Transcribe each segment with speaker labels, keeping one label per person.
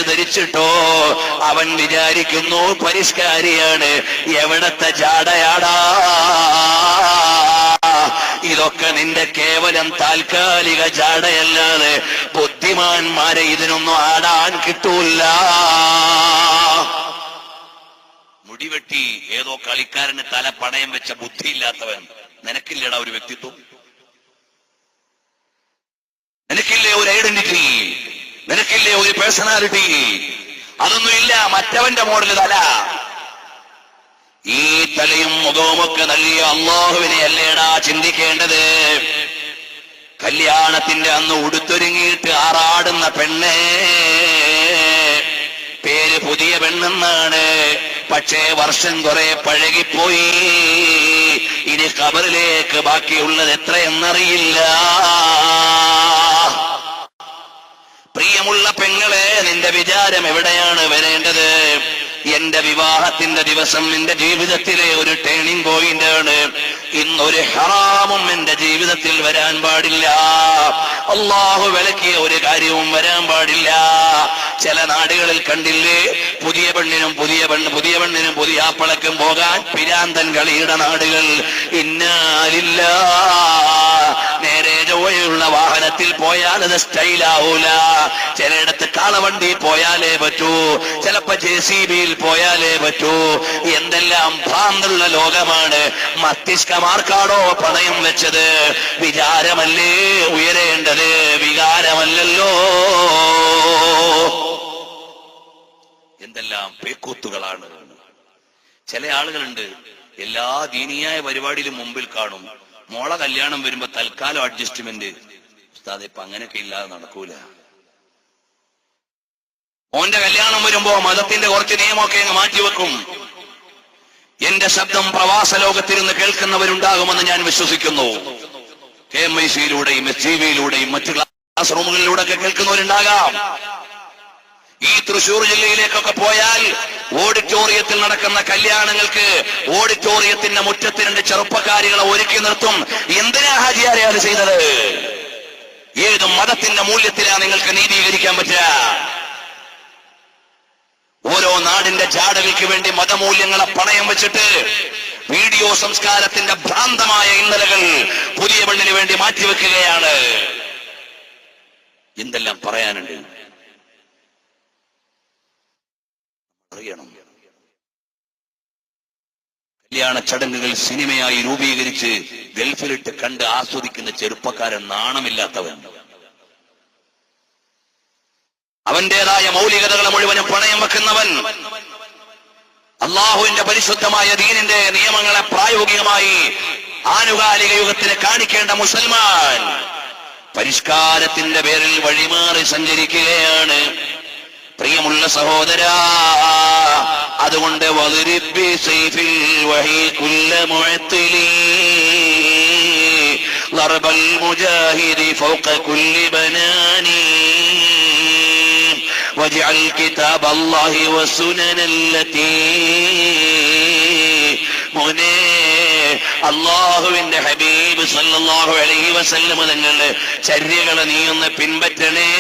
Speaker 1: ധരിച്ചിട്ടോ അവൻ വിചാരിക്കുന്നു പരിഷ്കാരിയാണ്. എവിടത്തെ ജാടയാടാ? ഇതൊക്കെ നിന്റെ കേവലം താൽക്കാലിക ജാടയല്ലാതെ ബുദ്ധിമാന്മാരെ ഇതിനൊന്നും ആടാൻ കിട്ടൂല. മുടിവെട്ടി ഏതോ കളിക്കാരന് തല പണയം വെച്ച ബുദ്ധിയില്ലാത്തവൻ നിനക്കില്ലടാ ഒരു വ്യക്തിത്വം? നിനക്കില്ലേ ഒരു ഐഡന്റിറ്റി? നിനക്കില്ലേ ഒരു പേഴ്സണാലിറ്റി? അതൊന്നുമില്ല. മറ്റവന്റെ മോഡൽ തല. ഈ തലയും മുഖവുമൊക്കെ നൽകിയ അള്ളാഹുവിനെ അല്ലേടാ ചിന്തിക്കേണ്ടത്. കല്യാണത്തിന്റെ അന്ന് ഉടുത്തൊരുങ്ങിയിട്ട് ആറാടുന്ന പെണ്ണേ, പേര് പുതിയ പെണ്ണെന്നാണ്, പക്ഷേ വർഷം കുറെ പഴകിപ്പോയി. ഇനി ഖബറിലേക്ക് ബാക്കിയുള്ളത് എത്രയെന്നറിയില്ല. പ്രിയമുള്ള പെങ്ങളെ, നിന്റെ വിചാരം എവിടെയാണ് വരേണ്ടത്? എന്റെ വിവാഹത്തിന്റെ ദിവസം എന്റെ ജീവിതത്തിലെ ഒരു ടേണിംഗ് പോയിന്റ് ആണ്. ഇന്നൊരു ഹറാമും എന്റെ ജീവിതത്തിൽ വരാൻ പാടില്ല. അള്ളാഹു വിലക്കിയ ഒരു കാര്യവും വരാൻ പാടില്ല. ചില നാടുകളിൽ കണ്ടില്ലേ, പുതിയ പെണ്ണിനും പുതിയ ആപ്പളക്കും പോകാൻ പിരാന്തൻ കളിയുടെ നാടുകൾ. ഇന്നാലില്ല. നേരെ ചൊവ്വയുള്ള വാഹനത്തിൽ പോയാൽ അത് സ്റ്റൈലാവൂല. ചിലയിടത്ത് കാളവണ്ടി പോയാലേ പറ്റൂ, ചിലപ്പോ JCBയിൽ പോയാലേ പറ്റൂ. എന്തെല്ലാം ഭ്രാന്തുള്ള ലോകമാണ്. മസ്തിഷ്കമാർക്കാണോ പണയം വെച്ചത്? വിചാരമല്ലേ ഉയരേണ്ടത്, വികാരമല്ലല്ലോ. എന്തെല്ലാം പേക്കൂത്തുകളാണ്. ചില ആളുകളുണ്ട്, എല്ലാ ദീനീയായ പരിപാടിയിലും മുമ്പിൽ കാണും. മോളെ കല്യാണം വരുമ്പോ തൽക്കാലം അഡ്ജസ്റ്റ്മെന്റ്. ഉസ്താദ് ഇപ്പൊ അങ്ങനെയൊക്കെ ഇല്ലാതെ നടക്കൂല. ഓന്റെ കല്യാണം വരുമ്പോ മതത്തിന്റെ കുറച്ച് നിയമമൊക്കെ അങ്ങ് മാറ്റിവെക്കും. എന്റെ ശബ്ദം പ്രവാസ ലോകത്തിരുന്ന് കേൾക്കുന്നവരുണ്ടാകുമെന്ന് ഞാൻ വിശ്വസിക്കുന്നു. KMIC-യിലൂടെയും SGV-യിലൂടെയും മറ്റു ക്ലാസ് റൂമുകളിലൂടെ ഒക്കെ കേൾക്കുന്നവരുണ്ടാകാം. ഈ തൃശൂർ ജില്ലയിലേക്കൊക്കെ പോയാൽ ഓഡിറ്റോറിയത്തിൽ നടക്കുന്ന കല്യാണങ്ങൾക്ക് ഓഡിറ്റോറിയത്തിന്റെ മുറ്റത്ത് രണ്ട് ചെറുപ്പക്കാരികളെ ഒരുക്കി നിർത്തും. എന്തിനാ ഹാജിയാരെ അത് ചെയ്തത്? ഏത് മതത്തിന്റെ മൂല്യത്തിലാണ് നിങ്ങൾക്ക് നീതീകരിക്കാൻ പറ്റുക? ഓരോ നാടിന്റെ ജാടകൾക്ക് വേണ്ടി മതമൂല്യങ്ങളെ പണയം വെച്ചിട്ട് വീഡിയോ സംസ്കാരത്തിന്റെ ഭ്രാന്തമായ ഇന്നലകൾ പുതിയ പെണ്ണിന് വേണ്ടി മാറ്റിവെക്കുകയാണ്. എന്തെല്ലാം പറയാനുണ്ട് അറിയണം. കല്യാണ ചടങ്ങുകൾ സിനിമയായി രൂപീകരിച്ച് ഗൾഫിലിട്ട് കണ്ട് ആസ്വദിക്കുന്ന ചെറുപ്പക്കാരൻ നാണമില്ലാത്തവൻ. അവന്റേതായ മൗലികതകളെ മുഴുവനും പണയം വെക്കുന്നവൻ. അള്ളാഹുവിന്റെ പരിശുദ്ധമായ ദീനിന്റെ നിയമങ്ങളെ പ്രായോഗികമായി ആനുകാലിക യുഗത്തിന് കാണിക്കേണ്ട മുസൽമാൻ പരിഷ്കാരത്തിന്റെ പേരിൽ വഴിമാറി സഞ്ചരിക്കുകയാണ്. പ്രിയമുള്ള സഹോദരാ, അതുകൊണ്ട് واجعل كتاب الله والسنن التي മോനെ, അള്ളാഹുവിന്റെ ഹബീബ് സല്ലല്ലാഹു അലൈഹി വസല്ലം തങ്ങളുടെ ചര്യകളെ നീ ഒന്ന് പിൻപറ്റണേ.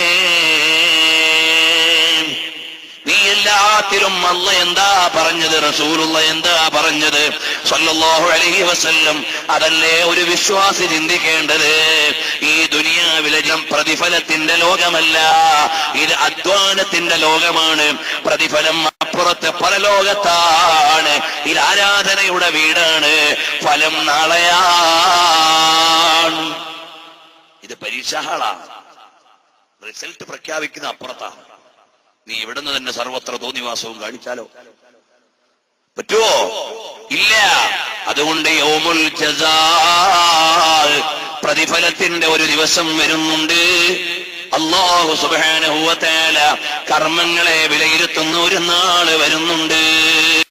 Speaker 1: നീ എല്ലാത്തിലും അല്ലാഹ് എന്താ പറഞ്ഞത്, റസൂലുള്ള എന്താ പറഞ്ഞത് സല്ലല്ലാഹു അലൈഹി വസല്ലം, അതല്ലേ ഒരു വിശ്വാസി ചിന്തിക്കേണ്ടത്. ഈ ദുനിയാവിലെ പ്രതിഫലത്തിന്റെ ലോകമല്ല, ഇത് അധ്വാനത്തിന്റെ ലോകമാണ്. പ്രതിഫലം അപ്പുറത്ത് പരലോകത്താണ്. ഇത് ആരാധനയുടെ വീടാണ്. ഫലം നാളെയാണ്. ഇത് പരീക്ഷാ ഹാളാണ്. റിസൾട്ട് പ്രഖ്യാപിക്കുന്ന അപ്പുറത്താണ്. നീ ഇവിടുന്ന് തന്നെ സർവത്ര തോന്നിവാസവും കാണിച്ചാലോ പറ്റുമോ? ഇല്ല. അതുകൊണ്ട് യൗമുൽ ജസാ, പ്രതിഫലത്തിന്റെ ഒരു ദിവസം വരുന്നുണ്ട്. അല്ലാഹു സുബ്ഹാനഹു വ തആല കർമ്മങ്ങളെ വിലയിരുത്തുന്ന ഒരു നാള് വരുന്നുണ്ട്.